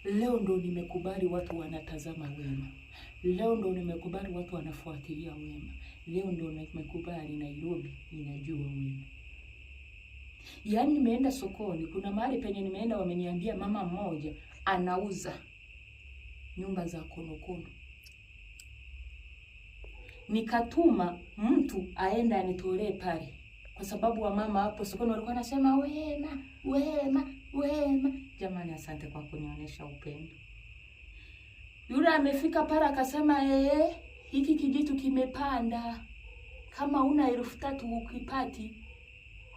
Leo ndo nimekubali watu wanatazama wema. Leo ndo nimekubali watu wanafuatilia wema. Leo ndo nimekubali Nairobi ninajua wema. Yaani nimeenda sokoni, kuna mahali penye nimeenda wameniambia mama mmoja anauza nyumba za konokono. Nikatuma mtu aenda anitolee pale. Kwa sababu wa mama hapo sokoni walikuwa wanasema wema, wema, wema. Jamani, asante kwa kunionyesha upendo. Yule amefika pale akasema hiki kijitu kimepanda. Kama una 3,000 ukipati.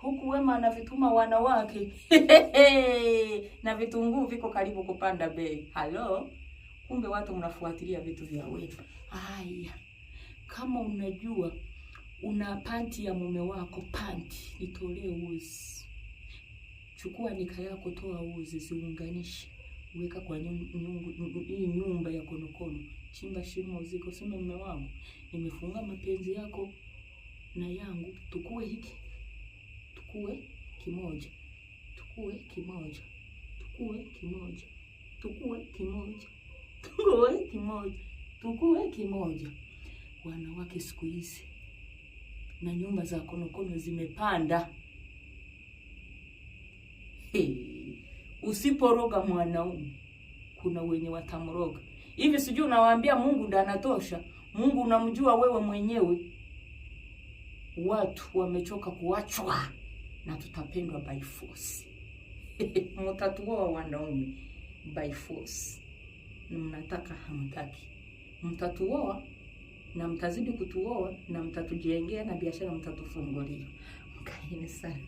Huku wema anavituma wanawake. Na vitunguu viko karibu kupanda bei. Halo? Kumbe watu mnafuatilia vitu vya wema. Haya. Kama unajua una panti ya mume wako, panti, nitolee uzi. Chukua nika yako, toa uzi, ziunganishe. Weka kwa hii nyumba ya konokono. Chimba shimo ziko, sema mume wangu, nimefunga mapenzi yako na yangu, tukue hiki. Tukue kimoja. Tukue kimoja. Tukue kimoja. Tukue kimoja. Tukue kimoja. Tukue kimoja. Wanawake siku hizi na nyumba za konokono zimepanda. Usiporoga mwanaume, kuna wenye watamroga. Hivi sijui unawaambia Mungu ndiye anatosha. Mungu unamjua wewe mwenyewe. Watu wamechoka kuachwa na tutapendwa by force. Mtatuoa wanaume by force. Mnataka hamtaki. Mtatuoa na mtazidi kutuoa na mtatujengea na biashara mtatufungulia. Mkaeni sana.